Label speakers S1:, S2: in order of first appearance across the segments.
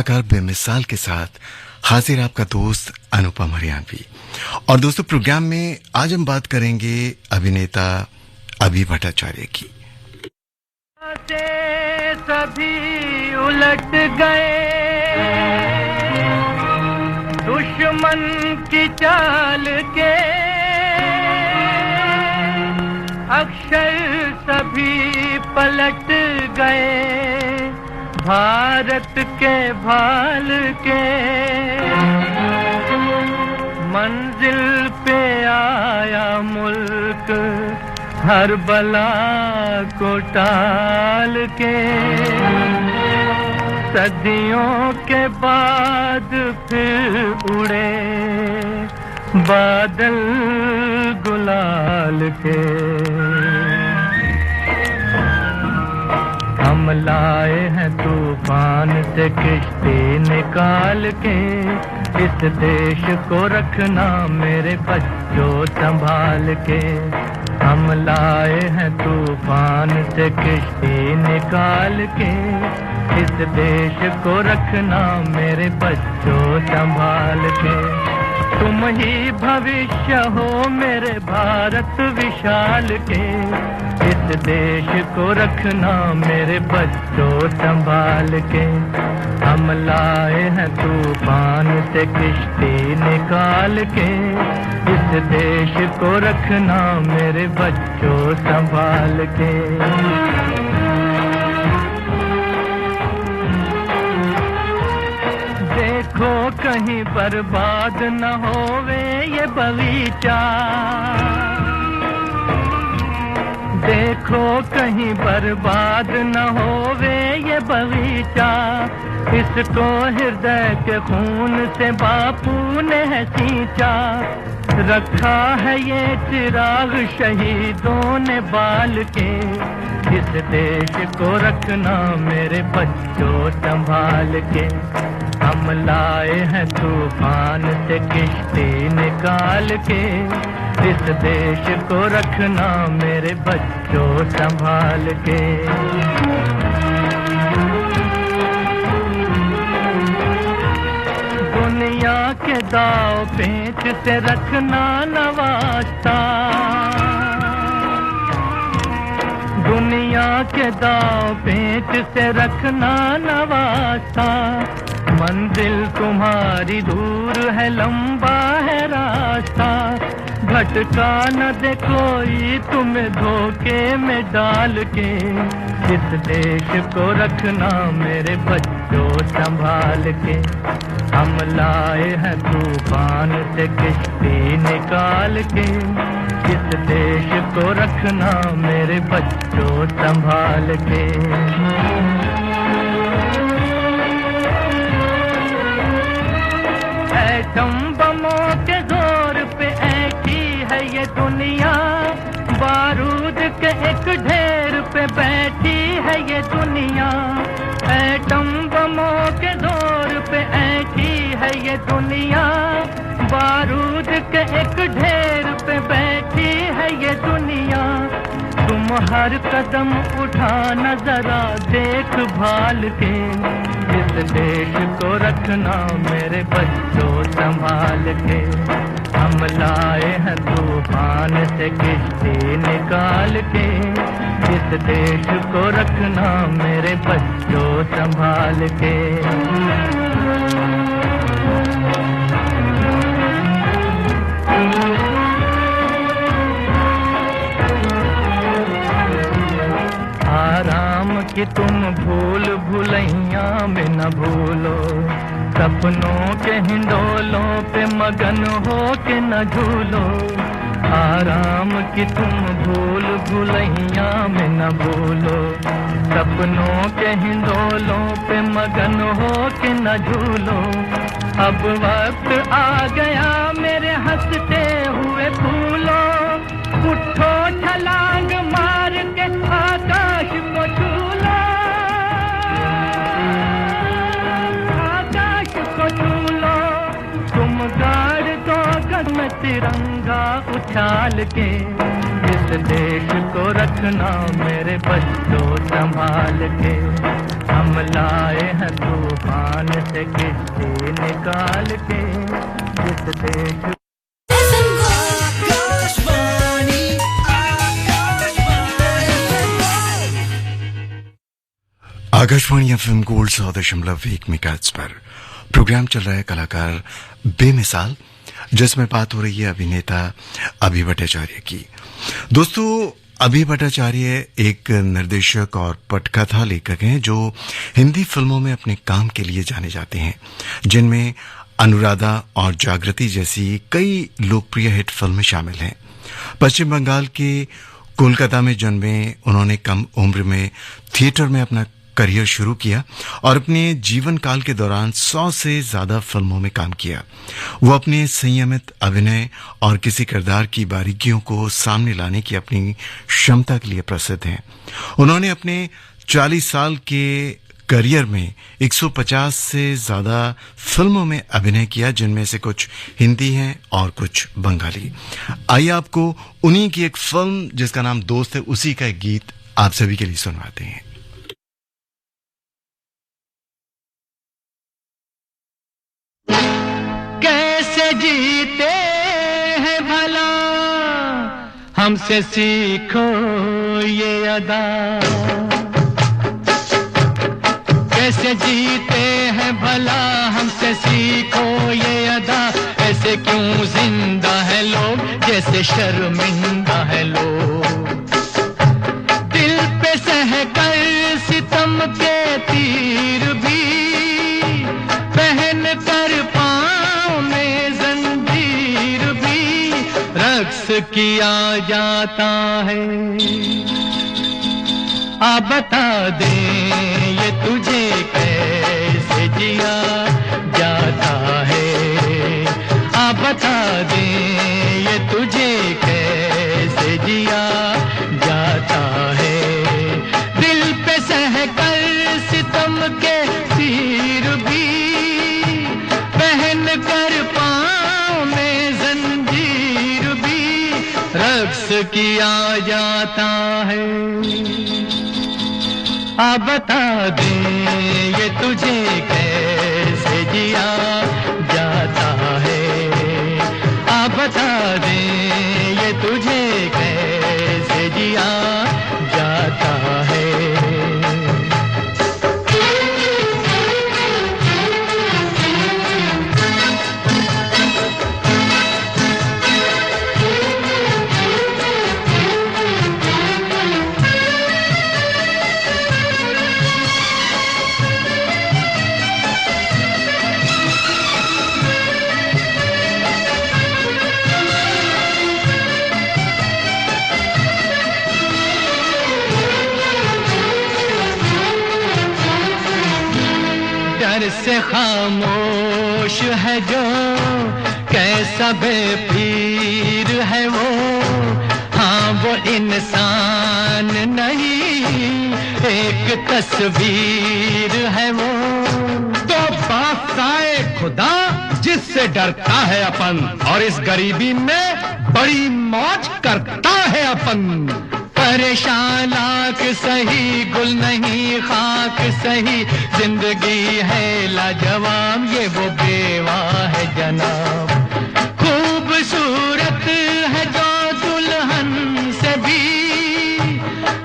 S1: कलाकार बेमिसाल के साथ हाजिर आपका दोस्त अनुपम हरियाणवी। और दोस्तों, प्रोग्राम में आज हम बात करेंगे अभिनेता अभि भट्टाचार्य की।
S2: सभी उलट गए, दुश्मन की चाल के अक्षर सभी पलट गए, भारत के भाल के मंजिल पे आया मुल्क हर बला को टाल के, सदियों के बाद फिर उड़े बादल गुलाल के। हम लाए हैं तूफान से किश्ती निकाल के, इस देश को रखना मेरे बच्चों संभाल के। हम लाए हैं तूफान से किश्ती निकाल के, इस देश को रखना मेरे बच्चों संभाल के। तुम ही भविष्य हो मेरे भारत विशाल के, इस देश को रखना मेरे बच्चों संभाल के। हम लाए हैं तूफान से किश्ती निकाल के, इस देश को रखना मेरे बच्चों संभाल के। देखो कहीं बर्बाद न होवे ये बगीचा, देखो कहीं बर्बाद न होवे ये बगीचा, इसको हृदय के खून से बापू ने है सींचा। रखा है ये चिराग शहीदों ने बाल के, इस देश को रखना मेरे बच्चों संभाल के। हम लाए हैं तूफान से किश्ती निकाल के, इस देश को रखना मेरे बच्चों संभाल के। दुनिया के दाव पेच से रखना न वास्ता, दुनिया के दाव पेच से रखना न वास्ता। मंजिल तुम्हारी दूर है, लंबा है रास्ता, भटका न दे कोई तुम्हें धोखे में डाल के, इस देश को रखना मेरे बच्चों संभाल के। हम लाए हैं तूफान से किश्ती निकाल के, इस देश को रखना मेरे बच्चों संभाल के। एटम बमों के जोर पे ऐठी है ये दुनिया, बारूद के एक ढेर पे बैठी है ये दुनिया। एटम बमों के जोर पे ऐठी है ये दुनिया, बारूद के एक ढेर पे बैठी है ये दुनिया। तुम हर कदम उठाना जरा देख भाल के, इस देश को रखना मेरे बच्चों संभाल के। हम लाए हैं तूफान से किश्ती निकाल के, इस देश को रखना मेरे बच्चों संभाल के। आराम की तुम भूल भुलैया में न भूलो, सपनों के हिंडोलों पे मगन हो के न झूलो। आराम की तुम भूल भुलैया में न भूलो, सपनों के हिंडोलों पे मगन हो के न झूलो। अब वक्त आ गया मेरे हंसते हुए फूलो, उठो छलांग मार के आकाश को छू लो, आकाश को छू लो। तुम गाड़ दो गगन में तिरंगा उछाल के, इस देश को रखना मेरे बच्चों संभाल के। हम हम लाए हैं तूफान से किश्ती निकाल के जिस देश
S1: आकाशवाणी एफएम गोल्ड 100.1 मेगाहर्ट्ज पर प्रोग्राम चल रहा है कलाकार बेमिसाल, जिसमें बात हो रही है अभिनेता अभि भट्टाचार्य की। दोस्तों, अभि भट्टाचार्य एक निर्देशक और पटकथा लेखक हैं जो हिंदी फिल्मों में अपने काम के लिए जाने जाते हैं, जिनमें अनुराधा और जागृति जैसी कई लोकप्रिय हिट फिल्में शामिल हैं। पश्चिम बंगाल के कोलकाता में जन्मे उन्होंने कम उम्र में थिएटर में अपना करियर शुरू किया और अपने जीवन काल के दौरान 100 से ज्यादा फिल्मों में काम किया। वो अपने संयमित अभिनय और किसी किरदार की बारीकियों को सामने लाने की अपनी क्षमता के लिए प्रसिद्ध हैं। उन्होंने अपने 40 साल के करियर में 150 से ज्यादा फिल्मों में अभिनय किया, जिनमें से कुछ हिंदी हैं और कुछ बंगाली। आइए आपको उन्हीं की एक फिल्म जिसका नाम दोस्त है, उसी का एक गीत आप सभी के लिए सुनवाते हैं।
S2: कैसे जीते हैं भला हमसे सीखो ये अदा, कैसे जीते हैं भला हमसे सीखो ये अदा, ऐसे क्यों जिंदा है लोग जैसे शर्मिंदा है लोग, दिल पे सहकर सितम के तीर भी पहन कर पाँव में जंजीर भी रक्स किया जाता है। आ बता दे ये तुझे कैसे जिया जाता है, आ बता दे ये तुझे कैसे जिया जाता है, दिल पे सहकर सितम के तीर भी पहन कर पाँव में जंजीर भी रक्स किया जाता है। आ बता दे ये तुझे कैसे जिया जाता है, आ बता दे ये तुझे कैसे जिया जाता है। डर से खामोश है जो कैसा बेपीर है वो, हाँ वो इंसान नहीं एक तस्वीर है वो,
S3: तो बादशाह खुदा जिससे डरता है अपन और इस गरीबी में बड़ी मौज करता है अपन।
S2: परेशान लाख सही गुल नहीं खाक सही, जिंदगी है लाजवाब ये वो बेवा है जनाब, खूबसूरत है जो दुल्हन से भी,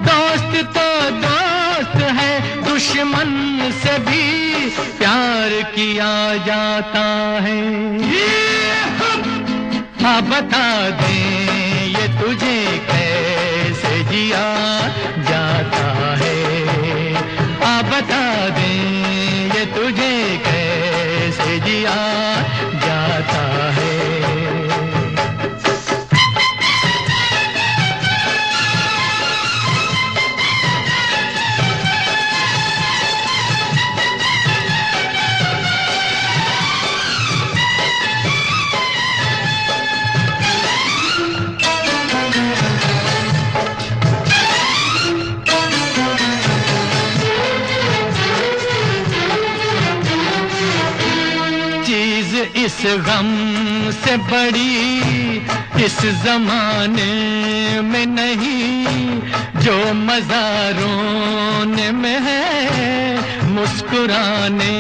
S2: दोस्त तो दोस्त है दुश्मन से भी प्यार किया जाता है। हाँ बता दे ये तुझे कैसे जिया जाता है, आ बता दे ये तुझे कैसे जिया जाता है। इस गम से बड़ी इस जमाने में नहीं, जो मज़ारों में है
S3: मुस्कुराने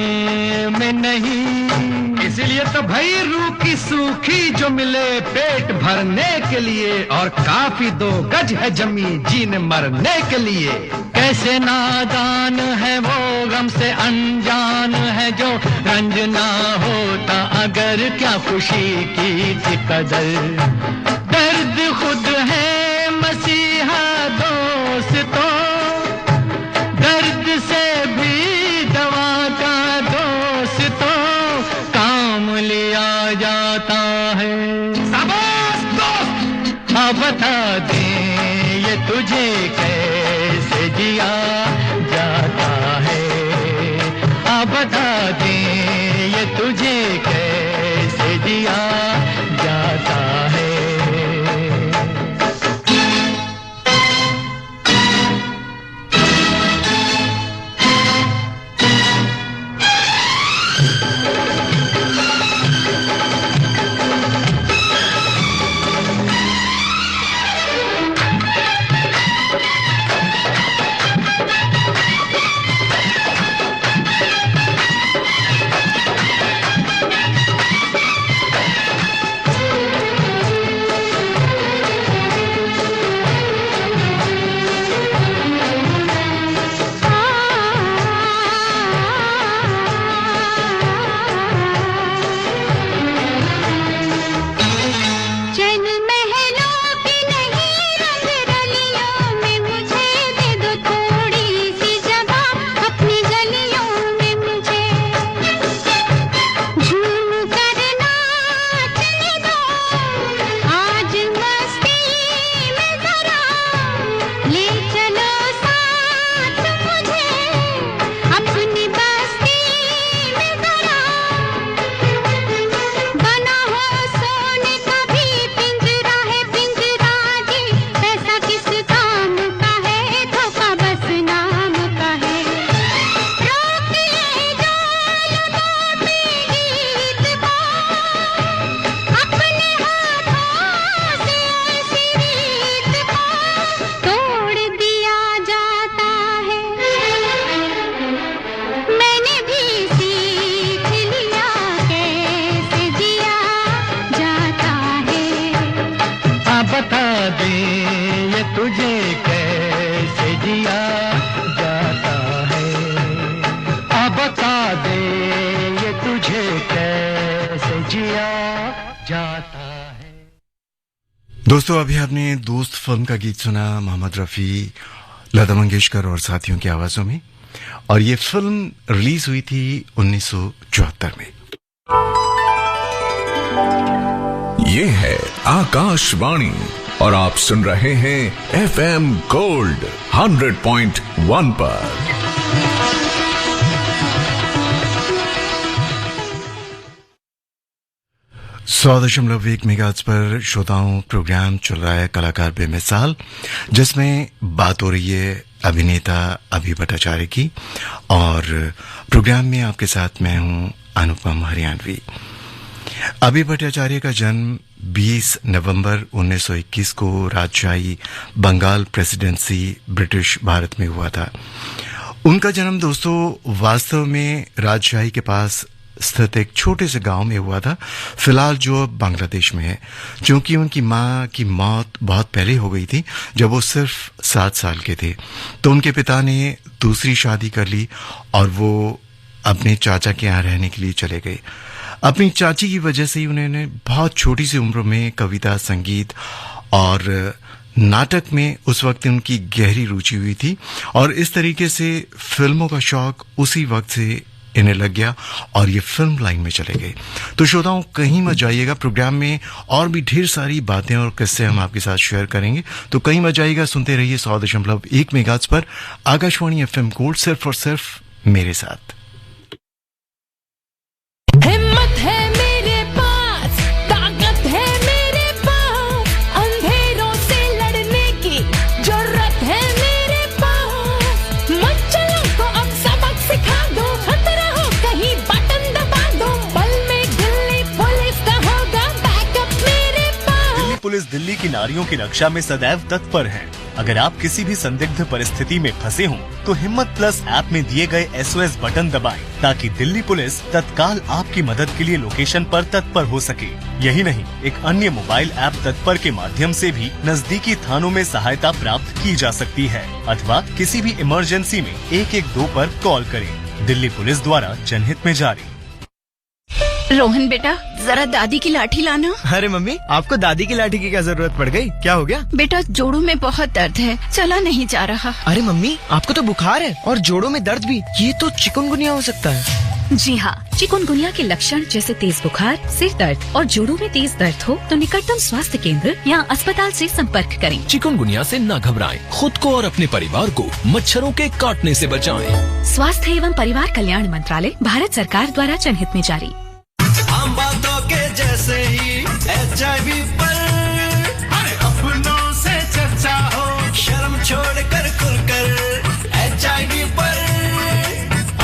S3: में नहीं। इसीलिए तो भाई रूह की सूखी जो मिले पेट भरने के लिए, और काफी 2 गज है जमी जीने मरने के लिए।
S2: कैसे नादान है वो गम से अनजान है जो रंज ना होता अगर क्या खुशी की थी कदर। दर्द खुद है मसीहा दोस्तों, दर्द से भी दवा का दोस्तों काम लिया जाता है।
S3: शाबाश दोस्त!
S2: हाँ बता दे ये तुझे कैसे जिया जाता है। हाँ बता दे ये तुझे कैसे जिया जाता है।
S1: दोस्तों अभी आपने दोस्त फिल्म का गीत सुना मोहम्मद रफी, लता मंगेशकर और साथियों की आवाजों में, और ये फिल्म रिलीज हुई थी 1974 में।
S4: ये है आकाशवाणी और आप सुन रहे हैं FM गोल्ड 100.1 पर।
S1: 100.1 मेगाहर्ट्ज पर श्रोताओं प्रोग्राम चल रहा है कलाकार बेमिसाल, जिसमें बात हो रही है अभिनेता अभि भट्टाचार्य की, और प्रोग्राम में आपके साथ मैं हूं अनुपम हरियाणवी। अभि भट्टाचार्य का जन्म 20 नवंबर 1921 को राजशाही बंगाल प्रेसिडेंसी ब्रिटिश भारत में हुआ था। उनका जन्म दोस्तों वास्तव में राजशाही के पास स्थित एक छोटे से गांव में हुआ था, फिलहाल जो बांग्लादेश में है। क्योंकि उनकी मां की मौत बहुत पहले हो गई थी, जब वो सिर्फ 7 साल के थे, तो उनके पिता ने दूसरी शादी कर ली और वो अपने चाचा के यहाँ रहने के लिए चले गए। अपनी चाची की वजह से ही उन्होंने बहुत छोटी सी उम्र में कविता, संगीत और नाटक में उस वक्त उनकी गहरी रुचि हुई थी, और इस तरीके से फिल्मों का शौक उसी वक्त से इन्हें लग गया और ये फिल्म लाइन में चले गए। तो श्रोताओं कहीं मत जाइएगा, प्रोग्राम में और भी ढेर सारी बातें और किस्से हम आपके साथ शेयर करेंगे, तो कहीं मत जाइएगा, सुनते रहिए 100.1 मेगाहर्ट्ज पर आकाशवाणी FM गोल्ड, सिर्फ और सिर्फ मेरे साथ।
S5: हिम्मत है मेरे पास, ताकत है मेरे पास, अंधेरों से लड़ने की जरूरत है मेरे पास। मच्छरों को अब सबक सिखा दो, खतरा हो कहीं बटन दबा दो, पल में दिल्ली पुलिस का होगा बैकअप मेरे पास।
S6: दिल्ली पुलिस दिल्ली की नारियों की रक्षा में सदैव तत्पर है। अगर आप किसी भी संदिग्ध परिस्थिति में फंसे हों, तो हिम्मत प्लस ऐप में दिए गए SOS बटन दबाएं, ताकि दिल्ली पुलिस तत्काल आपकी मदद के लिए लोकेशन पर तत्पर हो सके। यही नहीं, एक अन्य मोबाइल ऐप तत्पर के माध्यम से भी नजदीकी थानों में सहायता प्राप्त की जा सकती है, अथवा किसी भी इमरजेंसी में 112 पर कॉल करें। दिल्ली पुलिस द्वारा जनहित में जारी।
S5: रोहन बेटा, जरा दादी की लाठी लाना।
S7: अरे मम्मी, आपको दादी की लाठी की क्या जरूरत पड़ गई? क्या हो गया?
S5: बेटा, जोड़ों में बहुत दर्द है, चला नहीं जा रहा।
S7: अरे मम्मी, आपको तो बुखार है और जोड़ों में दर्द भी, ये तो चिकनगुनिया हो सकता है।
S8: जी हाँ, चिकनगुनिया के लक्षण जैसे तेज बुखार, सिर दर्द और जोड़ों में तेज दर्द हो तो निकटतम स्वास्थ्य केंद्र या अस्पताल से संपर्क करें।
S9: चिकनगुनिया से न घबराएं, खुद को और अपने परिवार को मच्छरों के काटने से बचाएं।
S8: स्वास्थ्य एवं परिवार कल्याण मंत्रालय, भारत सरकार द्वारा जनहित में जारी।
S10: आम बातों के जैसे ही HIV पर अपनों से चर्चा हो, शर्म छोड़कर खुलकर HIV पर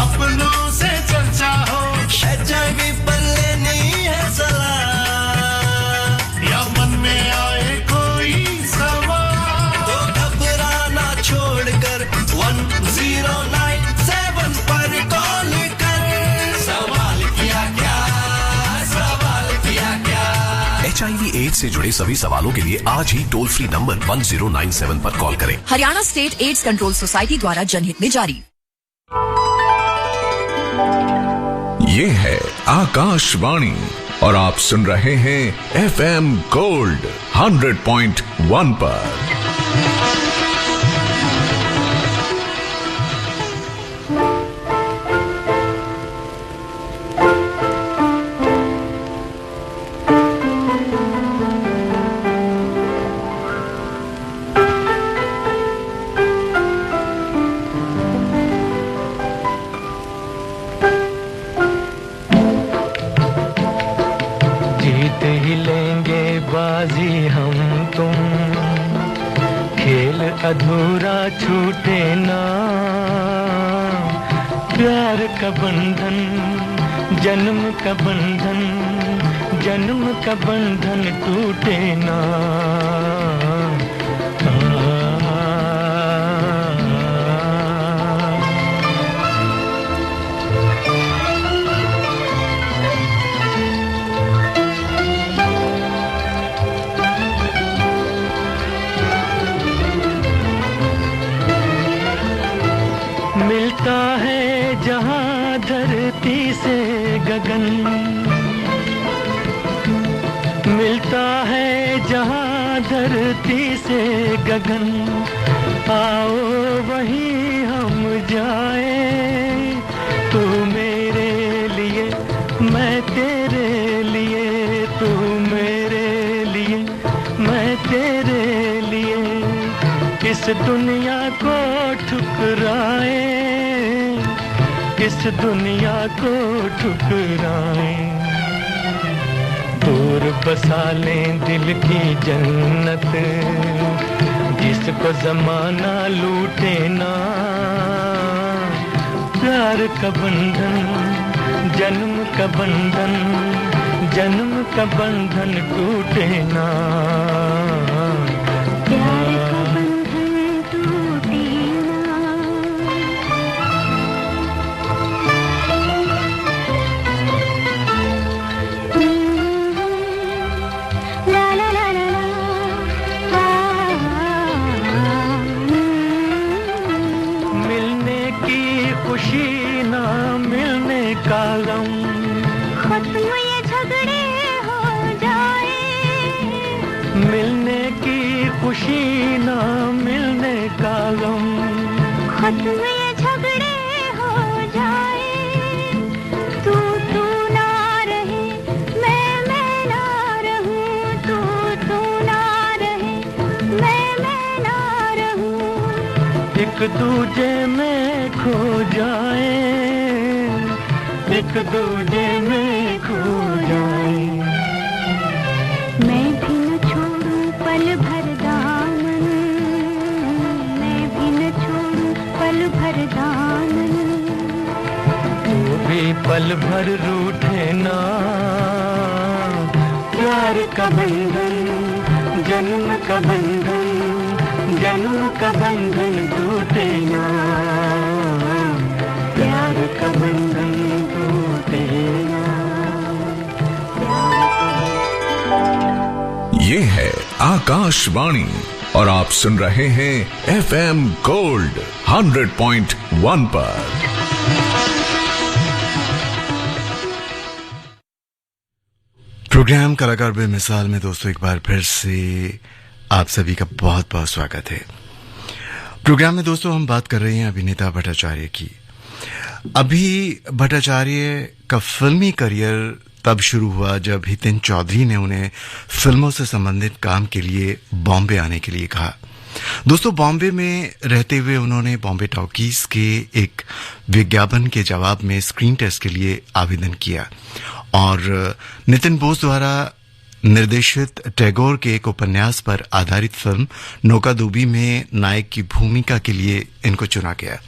S10: अपनों से चर्चा हो, HIV पर लेनी है सलाह, या मन में आए कोई सवाल तो घबराना छोड़कर 1097 पर कॉल कर। सवाल किया क्या,
S9: HIV एड्स से जुड़े सभी सवालों के लिए आज ही टोल फ्री नंबर 1097 पर कॉल करें।
S8: Haryana state AIDS control society द्वारा जनहित में जारी।
S4: ये है आकाशवाणी और आप सुन रहे हैं FM गोल्ड 100.1 पर।
S2: अधूरा छूटे ना, प्यार का बंधन, जन्म का बंधन, जन्म का बंधन टूटे ना। मिलता है जहाँ धरती से गगन, मिलता है जहाँ धरती से गगन, आओ वहीं हम जाए, तू मेरे लिए मैं तेरे लिए, तू मेरे लिए मैं तेरे लिए, इस दुनिया को ठुकराए, इस दुनिया को ठुकराए, दूर बसा लें दिल की जन्नत, जिसको जमाना लूटे ना, प्यार का बंधन, जन्म का बंधन, जन्म का बंधन टूटे ना। खुशी ना मिलने का गम, खत्म ये झगड़े हो जाए, मिलने की खुशी ना मिलने का गम, खत्म ये झगड़े हो जाए, तू ना रहे मैं ना रहूं, तू ना रहे मैं ना रहूं, एक दूजे में खो जाए, एक दूजे में खो जाए, मैं भी न छोड़ूं पल भर दामन, मैं भी न छोड़ूं पल भर दामन, तू भी पल भर रूठे ना, प्यार का बंधन, जन्म का बंधन, जन्म का बंधन टूटे ना, प्यार का बंधन टूटे ना।
S4: ये है आकाशवाणी और आप सुन रहे हैं FM गोल्ड 100.1 पर।
S1: प्रोग्राम कलाकार बेमिसाल में दोस्तों एक बार फिर से आप सभी का बहुत बहुत स्वागत है। प्रोग्राम में दोस्तों हम बात कर रहे हैं अभिनेता भट्टाचार्य की। अभी भट्टाचार्य का फिल्मी करियर तब शुरू हुआ जब हितेन चौधरी ने उन्हें फिल्मों से संबंधित काम के लिए बॉम्बे आने के लिए कहा। दोस्तों बॉम्बे में रहते हुए उन्होंने बॉम्बे टॉकीज के एक विज्ञापन के जवाब में स्क्रीन टेस्ट के लिए आवेदन किया और नितिन बोस द्वारा निर्देशित टैगोर के एक उपन्यास पर आधारित फिल्म नौकादूबी में नायक की भूमिका के लिए इनको चुना गया।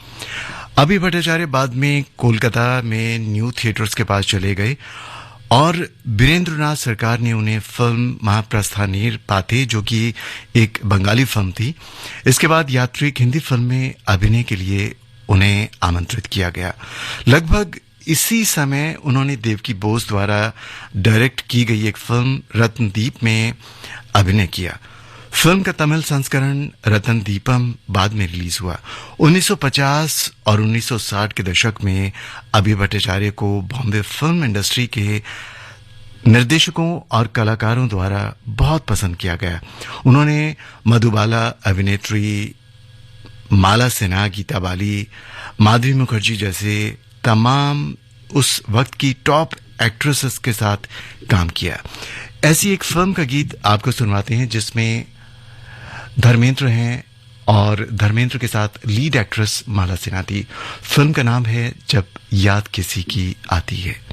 S1: अभी भट्टाचार्य बाद में कोलकाता में न्यू थिएटर्स के पास चले गए और बीरेंद्रनाथ सरकार ने उन्हें फिल्म महाप्रस्थानीर पाथे, जो कि एक बंगाली फिल्म थी, इसके बाद यात्रिक हिंदी फिल्म में अभिनय के लिए उन्हें आमंत्रित किया गया। लगभग इसी समय उन्होंने देवकी बोस द्वारा डायरेक्ट की गई एक फिल्म रत्नदीप में अभिनय किया। फिल्म का तमिल संस्करण रतन दीपम बाद में रिलीज हुआ। 1950 और 1960 के दशक में अभी भट्टाचार्य को बॉम्बे फिल्म इंडस्ट्री के निर्देशकों और कलाकारों द्वारा बहुत पसंद किया गया। उन्होंने मधुबाला अभिनेत्री माला सिन्हा, गीता बाली, माधवी मुखर्जी जैसे तमाम उस वक्त की टॉप एक्ट्रेसेस के साथ काम किया। ऐसी एक फिल्म का गीत आपको सुनवाते हैं जिसमें धर्मेंद्र हैं और धर्मेंद्र के साथ लीड एक्ट्रेस माला सिन्हा थी। फिल्म का नाम है जब याद किसी की आती है।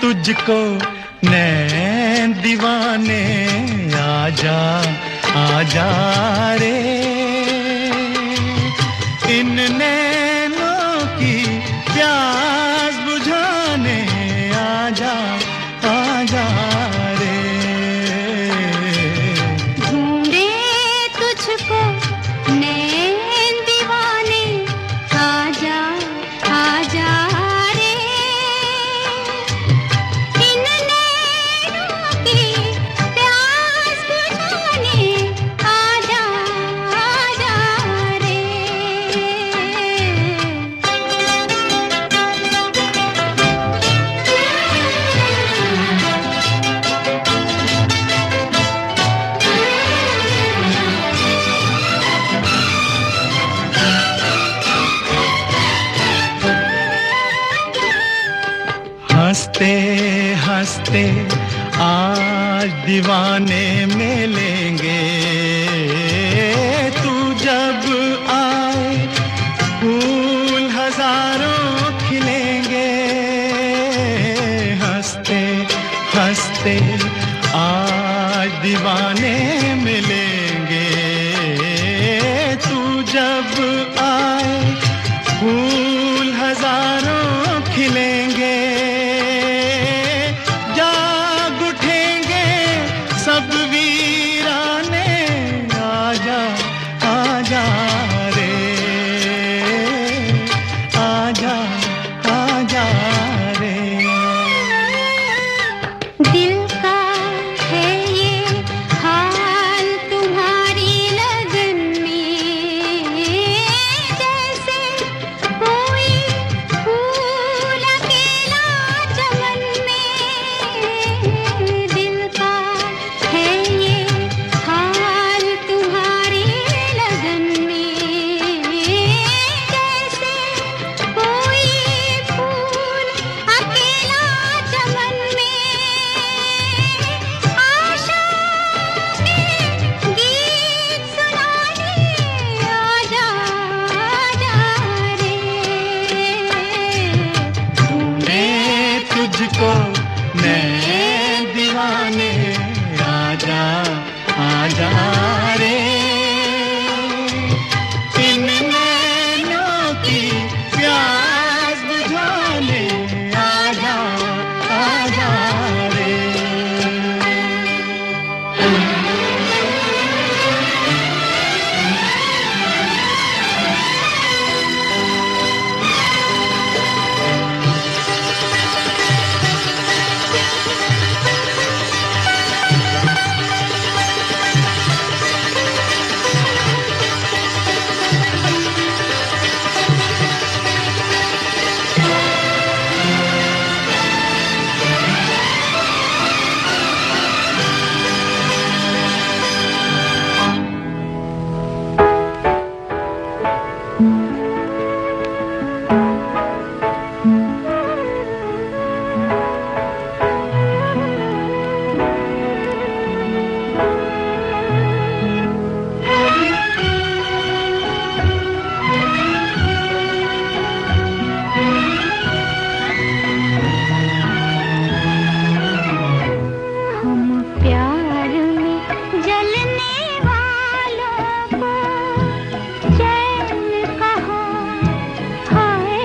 S2: तुझको नैन दीवाने आजा आजा रे, इन नैनों की प्यास बुझाने आजा आजा रे।
S11: ढूंढे तुझको नैन दीवाने
S2: हंसते हंसते आज दीवाने मिलेंगे, तू जब आए फूल हजारों खिलेंगे। हंसते हंसते आज दीवाने मिलेंगे, तू जब आए फूल हजारों खिलेंगे। जाग उठेंगे सब वीराने, आजा आजा रे, आजा आजा रे।
S5: दिल का है ये हाल तुम्हारी लगन में, जैसे कोई फूल अकेला चमन में। दिल का है ये हाल तुम्हारी लगन में, जैसे कोई फूल अकेला चमन में। आशा के गीत सुनाने आजा आजा रे,
S2: ढूंढे तुझको मैं दीवाने, आजा आजा रे। इन नैनों की प्यास बुझाने, आजा आजा रे।
S5: हम प्यार में जलने वालों को चैन कहाँ, हाय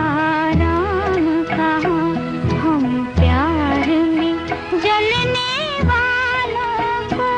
S5: आराम कहाँ। हम प्यार में जलने वालों को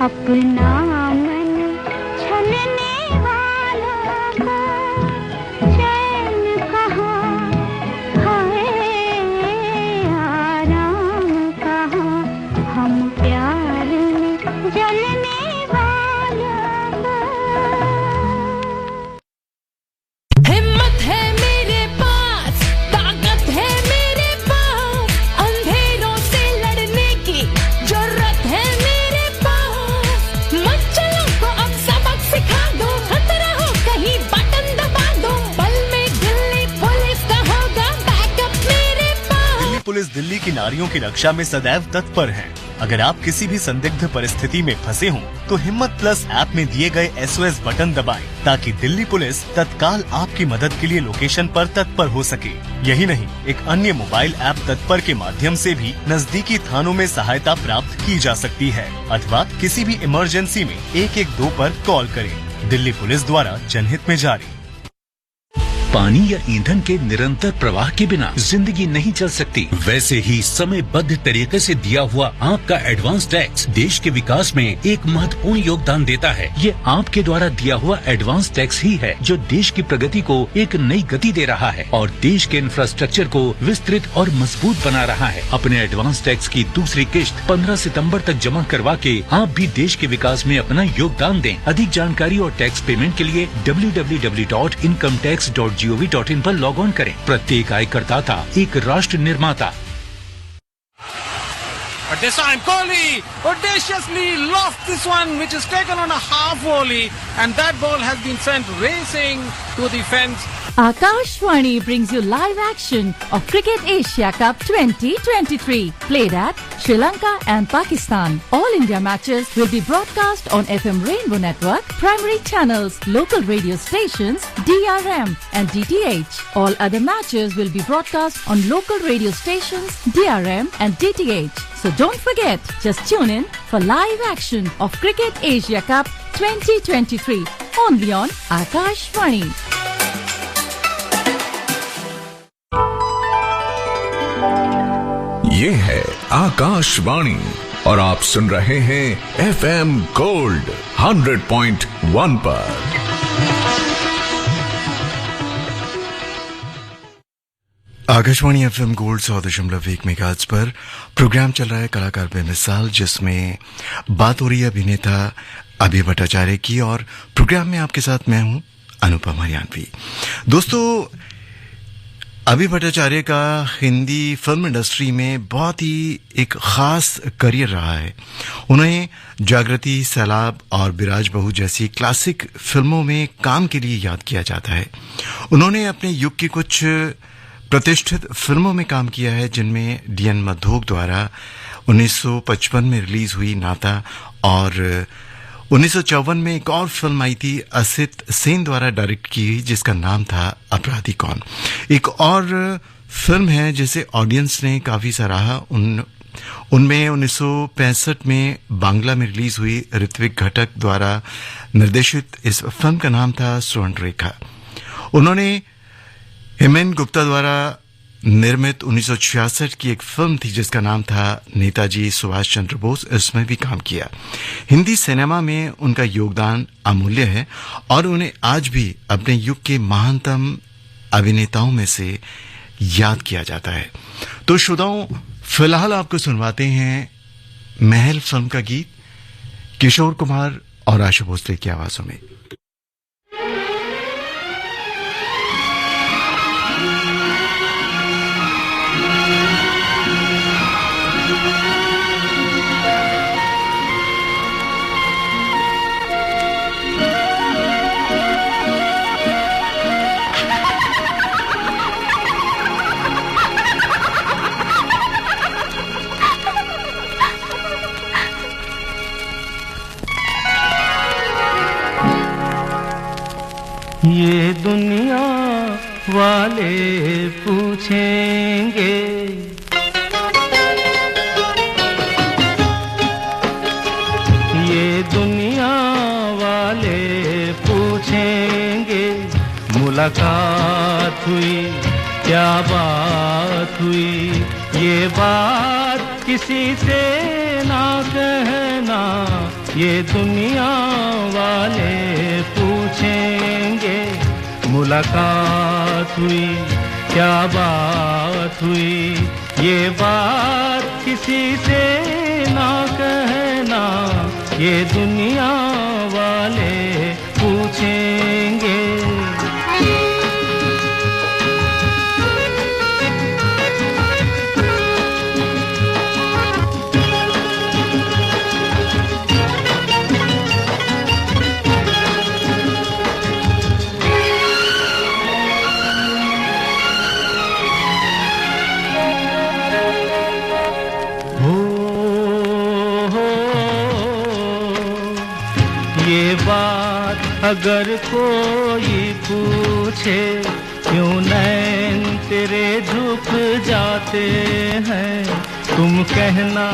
S11: अपना मन छलने वालों को चैन कहाँ है, आराम कहाँ, हम प्यार में जलने वालों को।
S5: हिम्मत है मेरे पास, ताकत है मेरे पास, अंधेरों से लड़ने की जरूरत है मेरे पास। मच्छरों को अब सबक सिखा दो, खतरा हो कहीं बटन दबा दो, पल में दिल्ली पुलिस का होगा बैकअप मेरे पास।
S6: दिल्ली पुलिस दिल्ली की नारियों की रक्षा में सदैव तत्पर है। अगर आप किसी भी संदिग्ध परिस्थिति में फंसे हों, तो हिम्मत प्लस ऐप में दिए गए SOS बटन दबाएं, ताकि दिल्ली पुलिस तत्काल आपकी मदद के लिए लोकेशन पर तत्पर हो सके। यही नहीं, एक अन्य मोबाइल ऐप तत्पर के माध्यम से भी नजदीकी थानों में सहायता प्राप्त की जा सकती है, अथवा किसी भी इमरजेंसी में 112 पर कॉल करें। दिल्ली पुलिस द्वारा जनहित में जारी।
S12: पानी या ईंधन के निरंतर प्रवाह के बिना जिंदगी नहीं चल सकती। वैसे ही समयबद्ध तरीके से दिया हुआ आपका एडवांस टैक्स देश के विकास में एक महत्वपूर्ण योगदान देता है। ये आपके द्वारा दिया हुआ एडवांस टैक्स ही है जो देश की प्रगति को एक नई गति दे रहा है और देश के इंफ्रास्ट्रक्चर को विस्तृत और मजबूत बना रहा है। अपने एडवांस टैक्स की दूसरी किश्त 15 सितंबर तक जमा करवा के आप भी देश के विकास में अपना योगदान दें। अधिक जानकारी और टैक्स पेमेंट के लिए www.incometax.gov.in पर लॉग ऑन करें। प्रत्येक आयकरदाता एक राष्ट्र निर्माता।
S13: But this time Kohli audaciously lost this one, which is taken on a half volley, and that ball has been sent racing to the fence.
S14: Akashvani brings you live action of Cricket Asia Cup 2023, played at Sri Lanka and Pakistan. All India matches will be broadcast on FM Rainbow Network, primary channels, local radio stations, DRM and DTH. All other matches will be broadcast on local radio stations, DRM and DTH. So don't forget, just tune in for live action of Cricket Asia Cup 2023, only on Akashvani.
S4: ये है आकाशवाणी और आप सुन रहे हैं FM gold 100.1 पर।
S1: Akashvani FM gold 100.1 megahertz पर programme चल रहा है कलाकार बेमिसाल, जिसमें बात हो रही है अभिनेता अभय भट्टाचार्य की, और प्रोग्राम में आपके साथ मैं हूं अनुपम हरियाणवी। दोस्तों, अभय भट्टाचार्य का हिंदी फिल्म इंडस्ट्री में बहुत ही एक खास करियर रहा है। उन्हें जागृति, सैलाब और बिराज बहू जैसी क्लासिक फिल्मों में काम के लिए याद किया जाता है। उन्होंने अपने युग की कुछ प्रतिष्ठित फिल्मों में काम किया है, जिनमें DN मधोक द्वारा 1955 में रिलीज हुई नाता, और 1954 में एक और फिल्म आई थी असित सेन द्वारा डायरेक्ट की, जिसका नाम था अपराधी कौन। एक और फिल्म है जिसे ऑडियंस ने काफी सराहा, उनमें 1965 में बांग्ला में रिलीज हुई ऋत्विक घटक द्वारा निर्देशित इस फिल्म का नाम था स्वर्ण रेखा। उन्होंने हेमेन गुप्ता द्वारा निर्मित 1966 की एक फिल्म थी जिसका नाम था नेताजी सुभाष चंद्र बोस, इसमें भी काम किया। हिंदी सिनेमा में उनका योगदान अमूल्य है और उन्हें आज भी अपने युग के महानतम अभिनेताओं में से याद किया जाता है। तो श्रोताओं, फिलहाल आपको सुनवाते हैं महल फिल्म का गीत किशोर कुमार और आशा भोसले की आवाजों में।
S2: ये दुनिया वाले पूछेंगे, ये दुनिया वाले पूछेंगे, मुलाकात हुई क्या बात हुई, ये बात किसी से ना कहना, ये दुनिया वाले पूछेंगे मुलाकात हुई क्या बात हुई ये बात किसी से ना कहना ये दुनिया वाले पूछेंगे अगर कोई पूछे क्यों नैन तेरे झुक जाते हैं तुम कहना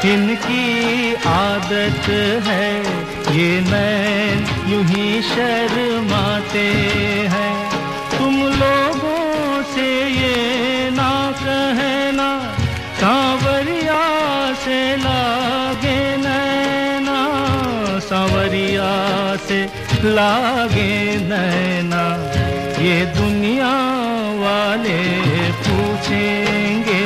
S2: इनकी आदत है ये नैन यूं ही शर्माते हैं तुम लोगों से ये ना कहना सांवरिया से लागे नैना सांवरिया से लागे नैना ये दुनिया वाले पूछेंगे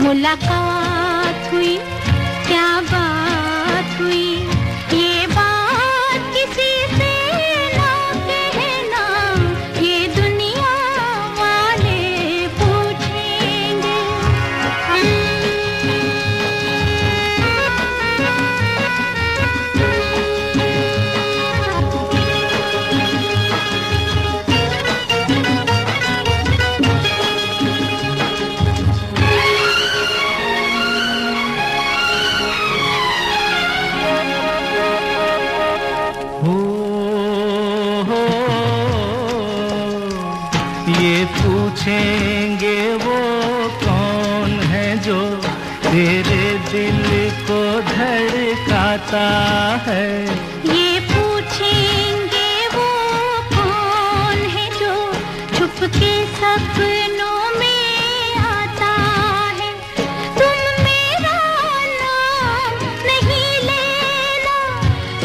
S2: मुलाकात हुई क्या बात हुई ये बात किसी से ना कहना ये दुनिया वाले पूछेंगे पूछेंगे वो कौन है जो तेरे दिल को धड़काता है ये पूछेंगे वो कौन है जो छुप के सपनों में आता है तुम मेरा नाम नहीं लेना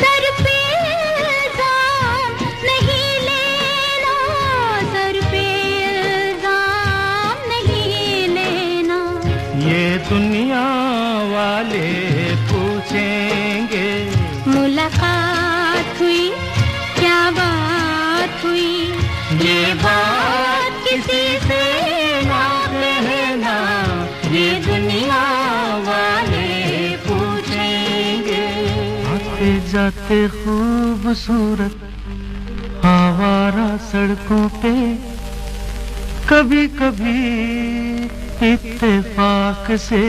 S2: सर पे इल्जाम नहीं लेना सर पे दुनिया वाले पूछेंगे मुलाकात हुई क्या बात हुई ये बात किसी से ना कहना ये दुनिया वाले पूछेंगे आते जाते खूबसूरत आवारा सड़कों पे कभी कभी इत्तेफाक से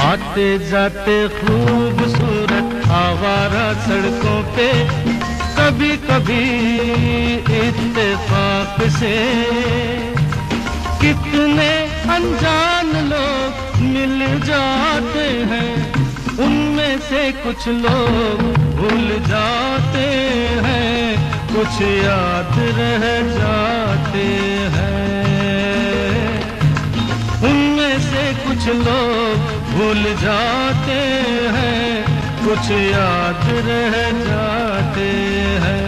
S2: आते जाते खूबसूरत आवारा सड़कों पे कभी कभी इत्तेफाक से कितने अनजान लोग मिल जाते हैं उनमें से कुछ लोग भूल जाते हैं कुछ याद रह जाते हैं उनमें से कुछ लोग भूल जाते हैं कुछ याद रह जाते हैं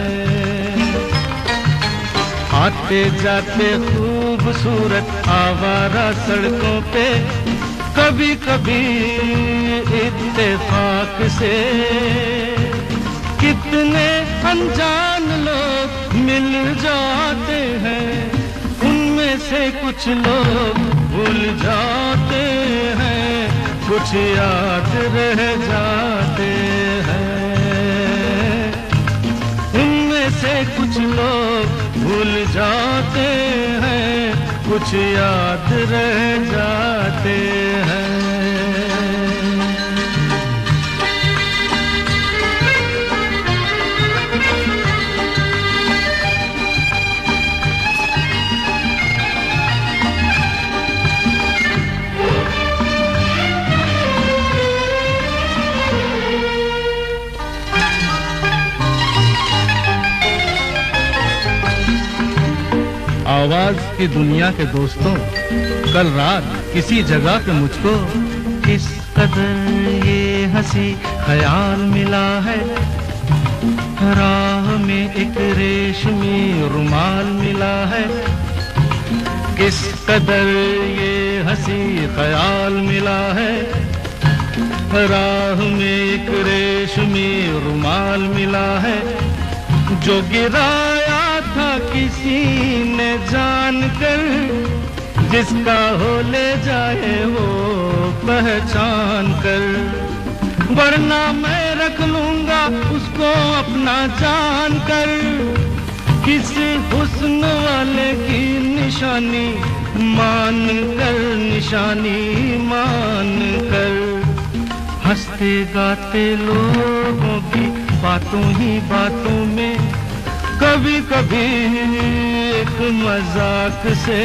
S2: आते जाते खूबसूरत आवारा सड़कों पे कभी कभी इत्तेफाक से कितने अनजान लोग मिल जाते हैं, उनमें से कुछ लोग भूल जाते हैं, कुछ याद रह जाते हैं। उनमें से कुछ लोग भूल जाते हैं, कुछ याद रह जाते हैं। आवाज की दुनिया के दोस्तों, कल रात किसी जगह पे मुझको किस कदर ये हंसी ख्याल मिला है, राह में एक रेशमी रुमाल मिला है। किस कदर ये हंसी ख्याल मिला है, राह में एक रेशमी रुमाल मिला है। जो गिराया था किसी ने जानकर, जिसका हो ले जाए वो पहचान कर, वरना मैं रख लूंगा उसको अपना जान कर। किसी हुस्न वाले की निशानी मान कर, निशानी मान कर, हंसते गाते लोगों की बातों ही बातों में कभी कभी एक मजाक से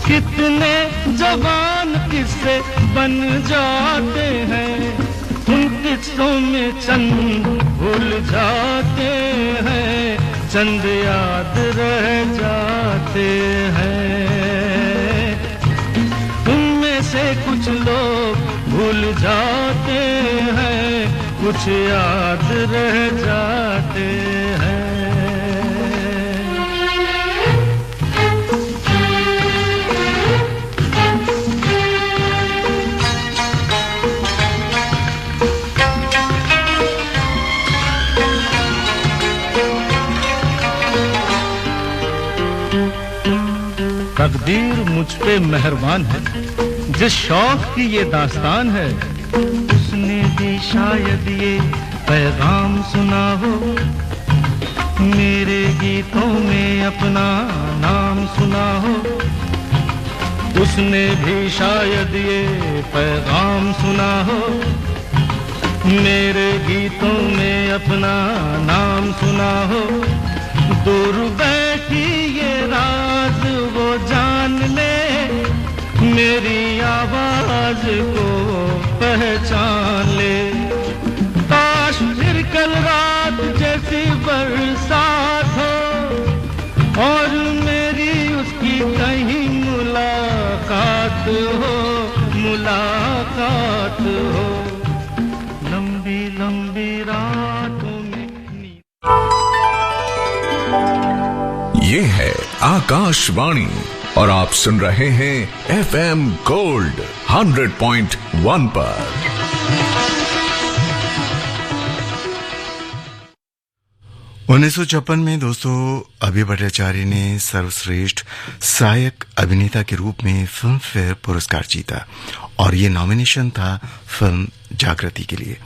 S2: कितने जवान किस्से बन जाते हैं, उन किस्सों में चंद भूल जाते हैं, चंद याद रह जाते हैं। उनमें से कुछ लोग भूल जाते हैं, कुछ याद रह जाते हैं। तकदीर मुझ पे मेहरबान है, जिस शौक की ये दास्तान है, उसने भी शायद ये पैगाम सुना हो, मेरे गीतों में अपना नाम सुना हो। उसने भी शायद ये पैगाम सुना हो, मेरे गीतों में अपना नाम सुना हो। दूर बैठी ये राज वो जान ले, मेरी आवाज को पहचान ले। काश फिर कल रात जैसी बरसात हो और मेरी उसकी कहीं मुलाकात हो, मुलाकात हो। लंबी लंबी रातों में
S4: ये है आकाशवाणी और आप सुन रहे हैं FM गोल्ड 100.1 पर।
S1: उन्नीस में दोस्तों अभय भट्टाचार्य ने सर्वश्रेष्ठ सहायक अभिनेता के रूप में फिल्म फेयर पुरस्कार जीता और ये नॉमिनेशन था फिल्म जागृति के लिए।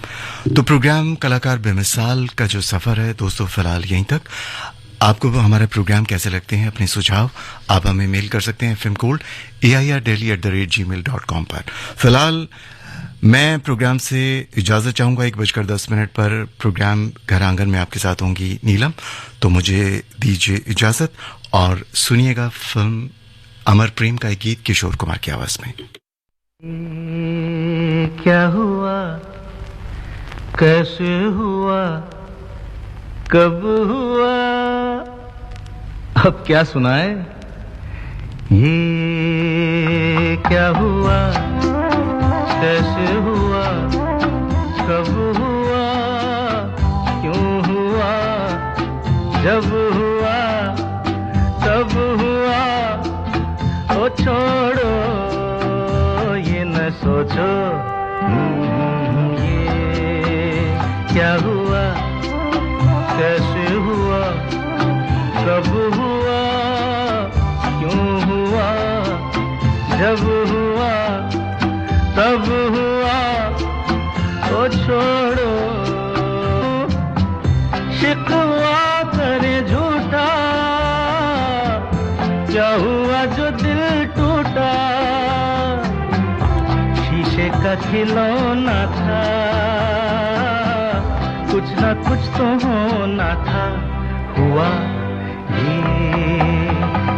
S1: तो प्रोग्राम कलाकार बेमिसाल का जो सफर है दोस्तों फिलहाल यहीं तक। आपको हमारे प्रोग्राम कैसे लगते हैं, अपने सुझाव आप हमें मेल कर सकते हैं fmgold@airdelhi@gmail.com पर। फिलहाल मैं प्रोग्राम से इजाजत चाहूंगा। 1:10 पर प्रोग्राम घर आंगन में आपके साथ होंगी नीलम, तो मुझे दीजिए इजाजत और सुनिएगा फिल्म अमर प्रेम का एक गीत किशोर कुमार की आवाज में।
S2: क्या हुआ, कैसे हुआ, कब हुआ, अब क्या सुनाए? ये क्या हुआ, कैसे हुआ, कब हुआ, क्यों हुआ, जब हुआ ओ छोड़ो ये न सोचो ये क्या हुआ कैसे हुआ कब हुआ क्यों हुआ जब हुआ तब हुआ ओ छोड़ो शिकवा करे झूठा क्या हुआ जो दिल टूटा शीशे का खिलौना था कुछ ना कुछ तो होना था हुआ ये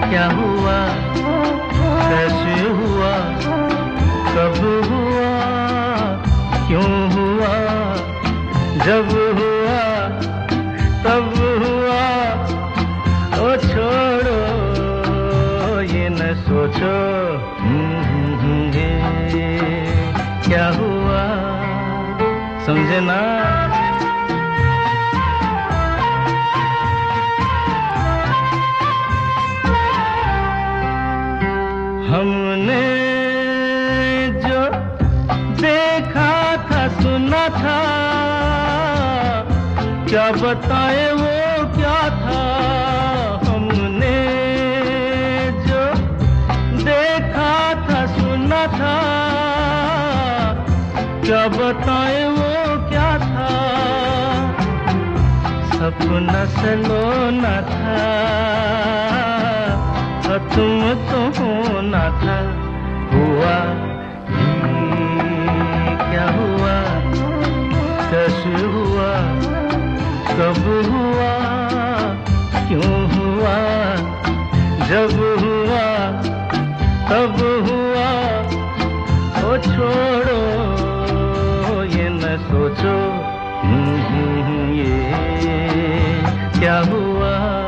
S2: क्या हुआ कैसे हुआ कब हुआ क्यों हुआ जब हुआ तब हुआ ओ छोड़ो ये न सोचो ये क्या हुआ समझे ना हमने जो देखा था सुना था क्या बताए वो क्या था हमने जो देखा था सुना था क्या बताए वो क्या था सपना सलोना था तुम तो होना था हुआ क्या हुआ कैसे हुआ कब हुआ क्यों हुआ जब हुआ तब हुआ ओ छोड़ो ये न सोचो ये क्या हुआ